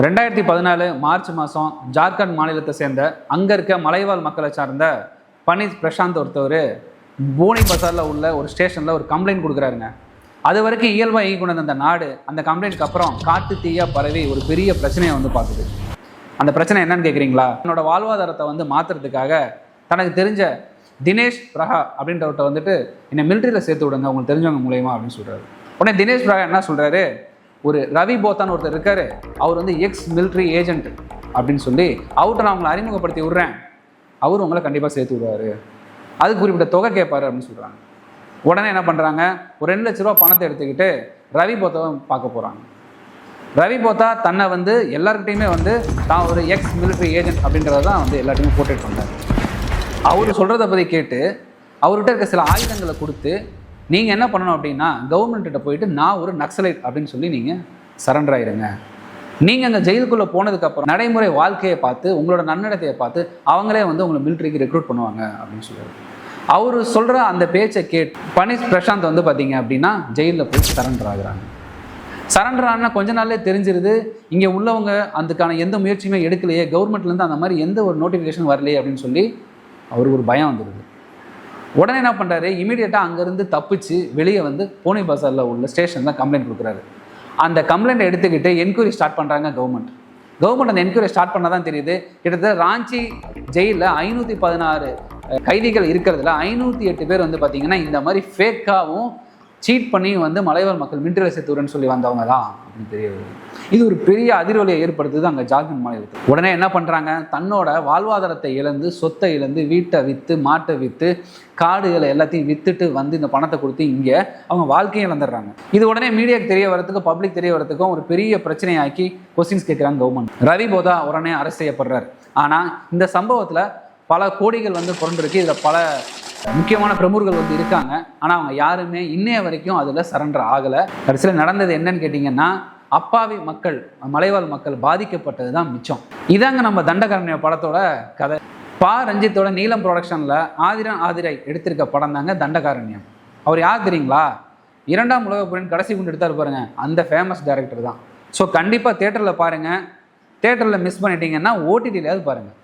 2014 March மாதம் ஜார்க்கண்ட் மாநிலத்தை சேர்ந்த அங்கே இருக்க மலைவாழ் மக்களை சார்ந்த பனித் பிரசாந்த் ஒருத்தவர் போனி பசாரில் உள்ள ஒரு ஸ்டேஷனில் ஒரு கம்ப்ளைண்ட் கொடுக்குறாருங்க. அது வரைக்கும் இயல்பாக இயங்கி கொண்டு அந்த நாடு அந்த கம்ப்ளைண்ட்க்கு அப்புறம் காட்டு தீயாக பரவி ஒரு பெரிய பிரச்சனையை பார்க்குது. அந்த பிரச்சனை என்னன்னு கேட்குறீங்களா? என்னோட வாழ்வாதாரத்தை மாற்றுறதுக்காக தனக்கு தெரிஞ்ச தினேஷ் பிரகா அப்படின்றவர்கிட்ட என்னை மிலிட்ரியில் சேர்த்து விடுங்க உங்களுக்கு தெரிஞ்சவங்க மூலயமா அப்படின்னு சொல்கிறாரு. உடனே தினேஷ் பிரகா என்ன சொல்கிறாரு, ஒரு ரவி போத்தான்னு ஒருத்தர் இருக்காரு, அவர் எக்ஸ் மிலிட்ரி ஏஜென்ட் அப்படின்னு சொல்லி அவர்கிட்ட நான் உங்களை அறிமுகப்படுத்தி விட்றேன், அவர் உங்களை கண்டிப்பாக சேர்த்து விடுவார், அதுக்கு குறிப்பிட்ட தொகை கேட்பாரு அப்படின்னு சொல்கிறாங்க. உடனே என்ன பண்ணுறாங்க, ஒரு 2 லட்ச ரூபா பணத்தை எடுத்துக்கிட்டு ரவி போத்தாவை பார்க்க போகிறாங்க. ரவி போத்தா தன்னை எல்லாருக்கிட்டையுமே தான் ஒரு எக்ஸ் மிலிட்ரி ஏஜென்ட் அப்படின்றத தான் எல்லாத்தையுமே போர்ட்ரேட் பண்ணுறாரு. அவர் சொல்கிறத பற்றி கேட்டு அவர்கிட்ட இருக்க சில ஆயுதங்களை கொடுத்து நீங்கள் என்ன பண்ணணும் அப்படின்னா கவர்மெண்ட்டிட்ட போயிட்டு நான் ஒரு நக்சலைட் அப்படின்னு சொல்லி நீங்கள் சரண்டர் ஆகிடுங்க. நீங்கள் அங்கே ஜெயிலுக்குள்ளே போனதுக்கப்புறம் நடைமுறை வாழ்க்கையை பார்த்து உங்களோட நன்னடத்தையை பார்த்து அவங்களே உங்களை மிலிட்ரிக்கு ரெக்ரூட் பண்ணுவாங்க அப்படின்னு சொல்லுவார். அவர் சொல்கிற அந்த பேச்சை கேட்டு பனித் பிரசாந்த் பார்த்தீங்க அப்படின்னா ஜெயிலில் போய் சரண்டர் ஆகுறாங்க. சரண்டர் ஆனால் கொஞ்ச நாள்லேயே தெரிஞ்சிருது இங்கே உள்ளவங்க அதுக்கான எந்த முயற்சியுமே எடுக்கலையே, கவர்மெண்ட்லேருந்து அந்த மாதிரி எந்த ஒரு நோட்டிஃபிகேஷன் வரலையே அப்படின்னு சொல்லி அவருக்கு ஒரு பயம் வந்துடுது. உடனே என்ன பண்ணுறாரு, இமீடியட்டாக அங்கேருந்து தப்பிச்சு வெளியே போனி பசாரில் உள்ள ஸ்டேஷனில் கம்ப்ளைண்ட் கொடுக்குறாரு. அந்த கம்ப்ளைண்ட்டை எடுத்துக்கிட்டு என்கொயரி ஸ்டார்ட் பண்ணுறாங்க கவர்மெண்ட் அந்த என்கொயரி ஸ்டார்ட் பண்ண தான் தெரியுது, கிட்டத்தட்ட ராஞ்சி ஜெயிலில் 516 கைதிகள் இருக்கிறதுல 508 பேர் பார்த்தீங்கன்னா இந்த மாதிரி ஃபேக்காகவும் சீட் பண்ணி மலைவாழ் மக்கள் மிலிட்ரியில் சேர்த்துறேன்னு சொல்லி வந்தவங்க தான் அப்படின்னு தெரியுது. இது ஒரு பெரிய அதிர்வலையை ஏற்படுத்துது அங்கே ஜார்க்கண்ட் மாநிலத்தில். உடனே என்ன பண்ணுறாங்க, தன்னோட வாழ்வாதாரத்தை இழந்து சொத்தை இழந்து வீட்டை விற்று மாட்டை விற்று காடுகளை எல்லாத்தையும் விற்றுட்டு இந்த பணத்தை கொடுத்து இங்கே அவங்க வாழ்க்கையை இழந்துடுறாங்க. இது உடனே மீடியாவுக்கு தெரிய வரதுக்கும் பப்ளிக் தெரிய வரதுக்கும் ஒரு பெரிய பிரச்சனையாக்கி கொஸ்டின்ஸ் கேட்குறாங்க கவர்மெண்ட். ரவி போதா உடனே அரெஸ்ட் செய்யப்படுறாரு. ஆனால் இந்த சம்பவத்தில் பல கோடிகள் புரண்டிருக்கு. இதில் பல முக்கியமான பிரமுகர்கள் இருக்காங்க. ஆனால் அவங்க யாருமே இன்னைய வரைக்கும் அதில் சரண்டர் ஆகலை. கடைசியில் நடந்தது என்னன்னு கேட்டிங்கன்னா அப்பாவி மக்கள் மலைவாழ் மக்கள் பாதிக்கப்பட்டது தான் மிச்சம். இதாங்க நம்ம தண்டகாரண்ய படத்தோட கதை. ரஞ்சித்தோட நீலம் ப்ரொடக்ஷனில் ஆதிரை எடுத்திருக்க படம் தாங்க தண்டகாரண்யம். அவர் யார் தெரியுங்களா? 2ஆம் உலகப் போரின் கடைசி குண்டு எடுத்தார் பாருங்க, அந்த ஃபேமஸ் டைரக்டர் தான். ஸோ கண்டிப்பாக தேட்டரில் பாருங்கள். தேட்டரில் மிஸ் பண்ணிட்டீங்கன்னா ஓடிடியிலாவது பாருங்கள்.